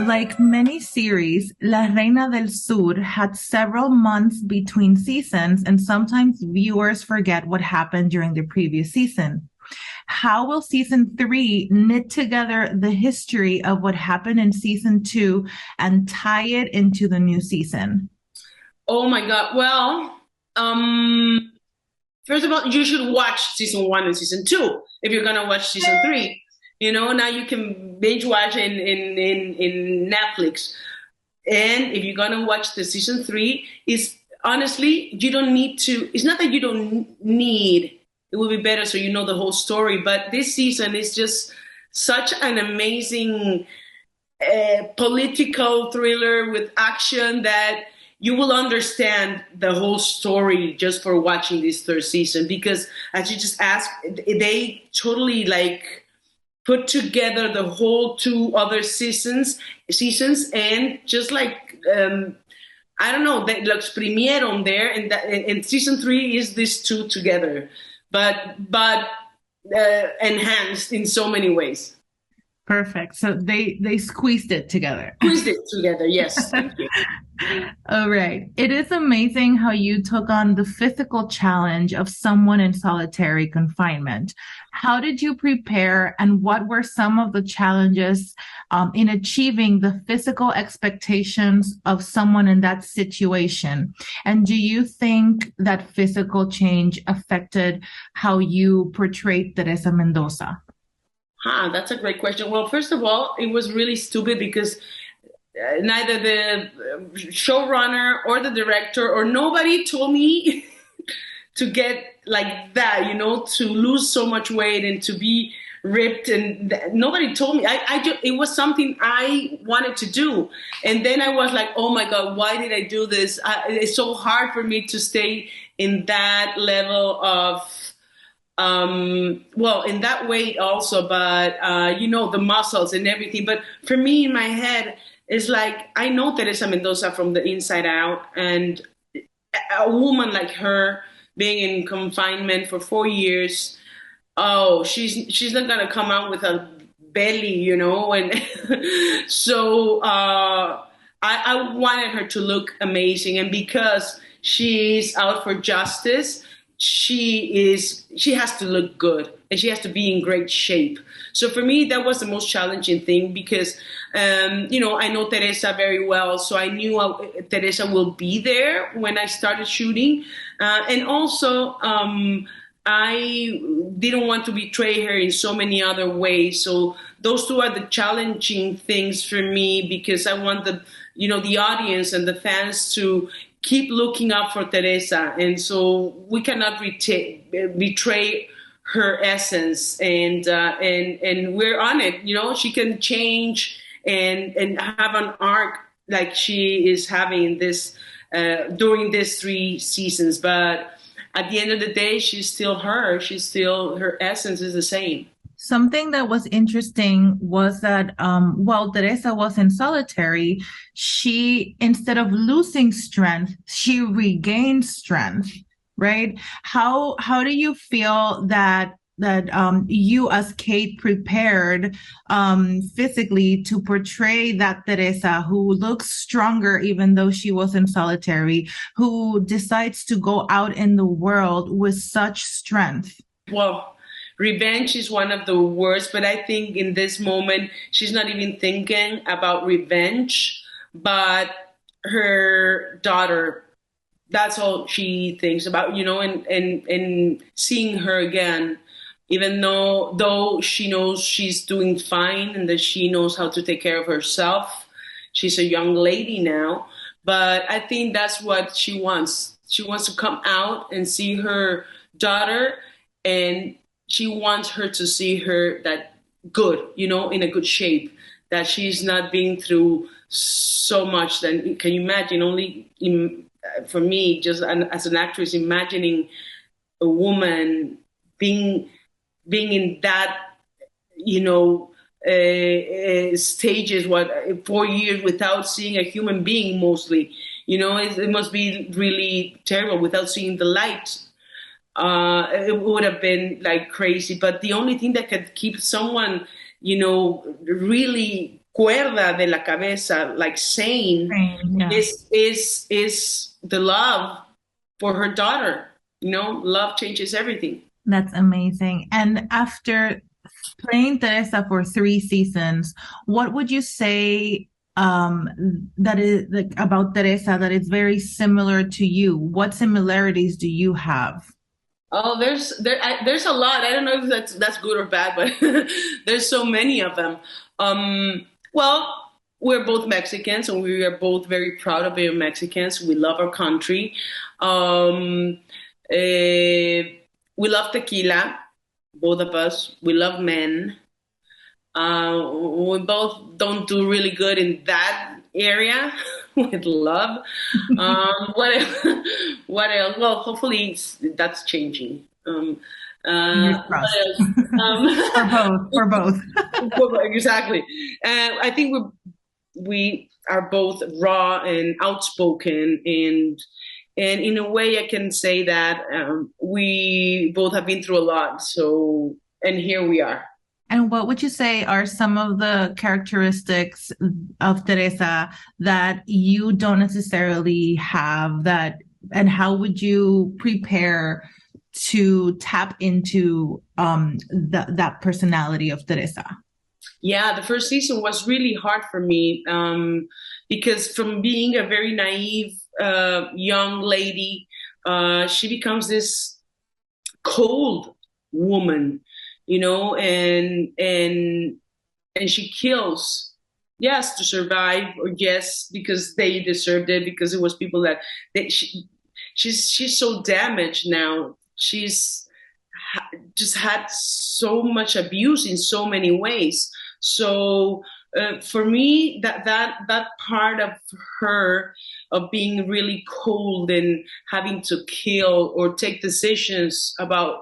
Like many series, La Reina del Sur had several months between seasons, and sometimes viewers forget what happened during the previous season. How will season three knit together the history of what happened in season two and tie it into the new season? Oh my God. Well, um, first of all, you should watch season one and season two if you're gonna watch season three. You know, now you can binge watch in Netflix. And if you're gonna watch the season three, is honestly you don't need to. It's not that you don't need. It will be better so you know the whole story. But this season is just such an amazing political thriller with action that you will understand the whole story just for watching this third season because as you just asked they totally like put together the whole two other seasons and just like I don't know they lo exprimieron there and season three is these two together but enhanced in so many ways. Perfect. So they squeezed it together. Squeezed it together, yes, thank you. All right. It is amazing how you took on the physical challenge of someone in solitary confinement. How did you prepare, and what were some of the challenges in achieving the physical expectations of someone in that situation? And do you think that physical change affected how you portrayed Teresa Mendoza? That's a great question. Well, first of all, it was really stupid because neither the showrunner or the director or nobody told me to get like that, you know, to lose so much weight and to be ripped. And nobody told me. It was something I wanted to do. And then I was like, oh my God, why did I do this? It's so hard for me to stay in that level of well in that weight also but you know the muscles and everything but for me in my head it's like I know Teresa Mendoza from the inside out and a woman like her being in confinement for 4 years, oh she's not gonna come out with a belly, you know, and so I wanted her to look amazing and because she's out for justice she has to look good and she has to be in great shape. So for me that was the most challenging thing because you know I know Teresa very well so I knew Teresa will be there when I started shooting and also I didn't want to betray her in so many other ways. So those two are the challenging things for me because I want the you know the audience and the fans to keep looking up for Teresa, and so we cannot betray her essence, and we're on it. You know, she can change and have an arc like she is having this during these three seasons, but at the end of the day, she's still her. She's still her essence is the same. Something that was interesting was that while Teresa was in solitary, she, instead of losing strength, she regained strength, right? How do you feel that you as Kate prepared physically to portray that Teresa who looks stronger even though she was in solitary, who decides to go out in the world with such strength? Well, revenge is one of the worst, but I think in this moment, she's not even thinking about revenge, but her daughter. That's all she thinks about, you know, and seeing her again, even though she knows she's doing fine and that she knows how to take care of herself. She's a young lady now, but I think that's what she wants. She wants to come out and see her daughter and she wants her to see her that good, you know, in a good shape, that she's not being through so much. Then can you imagine? For me, just as an actress, imagining a woman being in that, you know, stages, what 4 years without seeing a human being, mostly, you know, it must be really terrible without seeing the light. It would have been like crazy. But the only thing that could keep someone really cuerda de la cabeza, like sane, Same, yeah. is the love for her daughter. Love changes everything. That's amazing. And after playing Teresa for 3 seasons, what would you say that is like about Teresa that is very similar to you? What similarities do you have? Oh, there's a lot. I don't know if that's good or bad, but there's so many of them. Well, we're both Mexicans, and we are both very proud of being Mexicans. We love our country. Um, we love tequila, both of us. We love men. We both don't do really good in that area with love. What else? What else? Well, hopefully that's changing. Fingers What crossed. else? For both, for both. Exactly. I think we are both raw and outspoken, and in a way, I can say that we both have been through a lot. So, and here we are. And what would you say are some of the characteristics of Teresa that you don't necessarily have that, and how would you prepare to tap into that personality of Teresa? Yeah, the first season was really hard for me because from being a very naive young lady, she becomes this cold woman, and she kills. Yes, to survive, or yes, because they deserved it, because it was people she's so damaged now. She's just had so much abuse in so many ways. So for me, that part of her, of being really cold and having to kill or take decisions about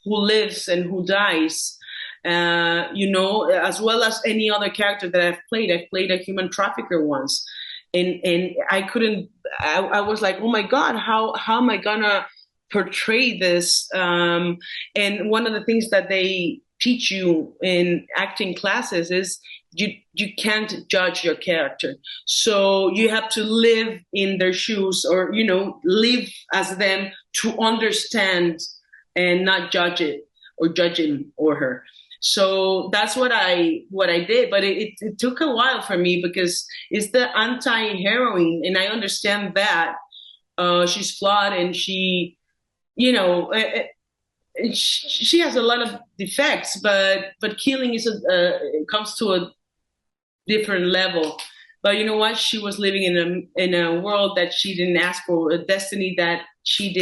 who lives and who dies, as well as any other character that I've played. I've played a human trafficker once, and I couldn't. I was like, oh my god, how am I gonna portray this? And one of the things that they teach you in acting classes is you can't judge your character, so you have to live in their shoes, or live as them, to understand and not judge it, or judge him or her. So that's what I did, but it took a while for me, because it's the anti-heroine, and I understand that she's flawed, and you know, uh, she has a lot of defects, but killing it comes to a different level. But you know what? She was living in a world that she didn't ask for, a destiny that she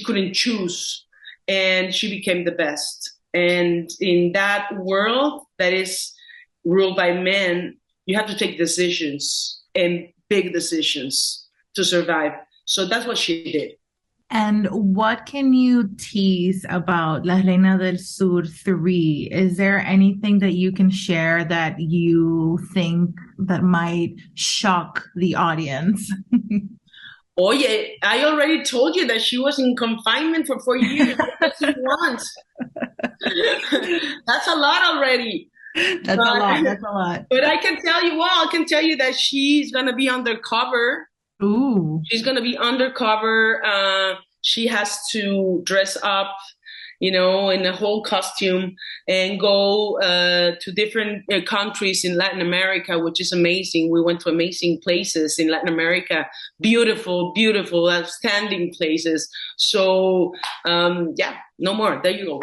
couldn't choose, and she became the best. And in that world that is ruled by men, you have to take decisions, and big decisions, to survive. So that's what she did. And what can you tease about La Reina del Sur 3? Is there anything that you can share that you think that might shock the audience? Oye, I already told you that she was in confinement for 4 years. What does she want? That's a lot already. That's a lot. But, That's a lot. but I can tell you that she's going to be undercover. Ooh. She's going to be undercover. She has to dress up, in a whole costume, and go to different countries in Latin America, which is amazing. We went to amazing places in Latin America, beautiful, beautiful, outstanding places. So, yeah, no more. There you go.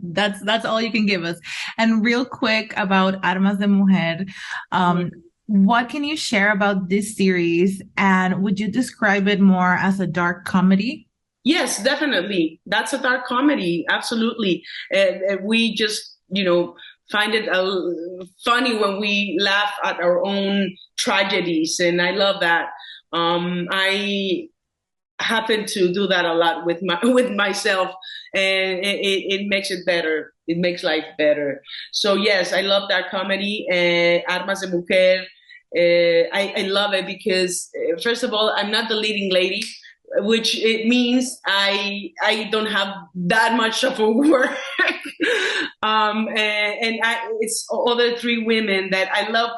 That's all you can give us. And real quick about Armas de Mujer, um, what can you share about this series? And would you describe it more as a dark comedy? Yes, definitely. That's a dark comedy. Absolutely. We just, find it funny when we laugh at our own tragedies. And I love that. I happen to do that a lot with with myself, and it makes it better. It makes life better. So yes, I love that comedy. Armas de Mujer. I love it because, first of all, I'm not the leading lady, which it means I don't have that much of a work. It's other three women that I love.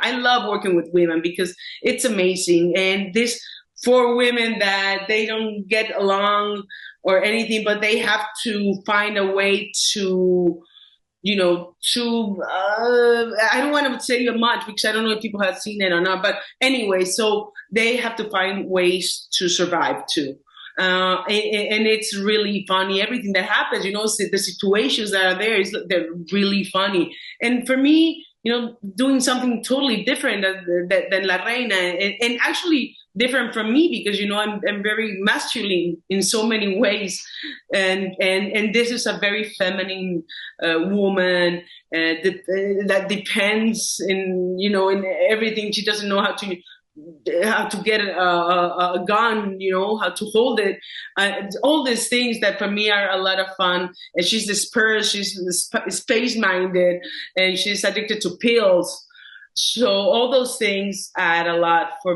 I love working with women because it's amazing. And this four women that they don't get along or anything, but they have to find a way to I don't want to say much because I don't know if people have seen it or not. But anyway, so they have to find ways to survive too. And it's really funny. Everything that happens, the situations that are there they're really funny. And for me, doing something totally different than La Reina, and actually different from me because I'm very masculine in so many ways, and this is a very feminine woman that depends in everything. She doesn't know how to get a gun, how to hold it. All these things that for me are a lot of fun. And she's dispersed, she's space minded, and she's addicted to pills. So all those things add a lot for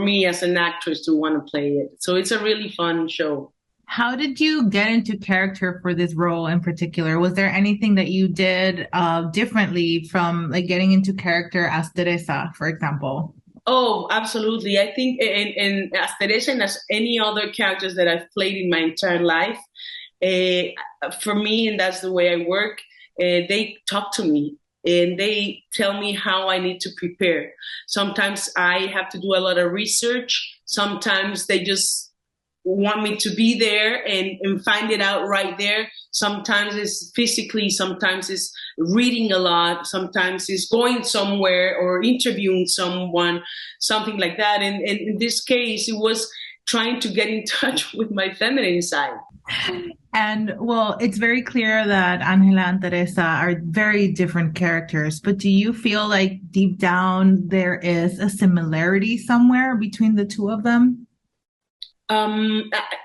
me as an actress to want to play it. So it's a really fun show. How did you get into character for this role in particular? Was there anything that you did differently from like getting into character as Teresa, for example? Oh, absolutely. I think in as Teresa and as any other characters that I've played in my entire life, for me, and that's the way I work, they talk to me and they tell me how I need to prepare. Sometimes I have to do a lot of research. Sometimes they just want me to be there and find it out right there. Sometimes it's physically, sometimes it's reading a lot, sometimes it's going somewhere or interviewing someone, something like that. And in this case, it was trying to get in touch with my feminine side. And well, it's very clear that Angela and Teresa are very different characters, but do you feel like deep down there is a similarity somewhere between the two of them?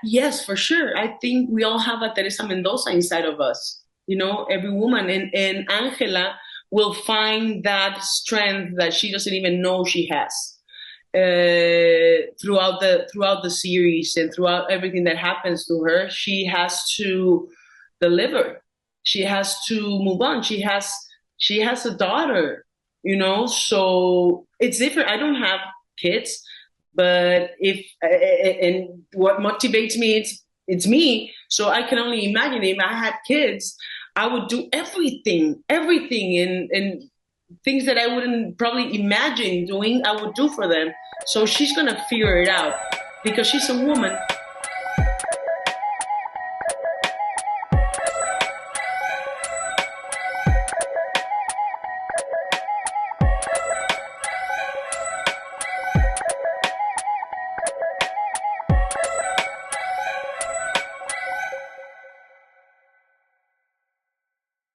Yes, for sure. I think we all have a Teresa Mendoza inside of us, every woman. And Angela will find that strength that she doesn't even know she has throughout the series and throughout everything that happens to her. She has to deliver. She has to move on. She has a daughter, so it's different. I don't have kids, but if and what motivates me, it's me. So I can only imagine if I had kids, I would do everything, and things that I wouldn't probably imagine doing, I would do for them. So she's gonna figure it out because she's a woman.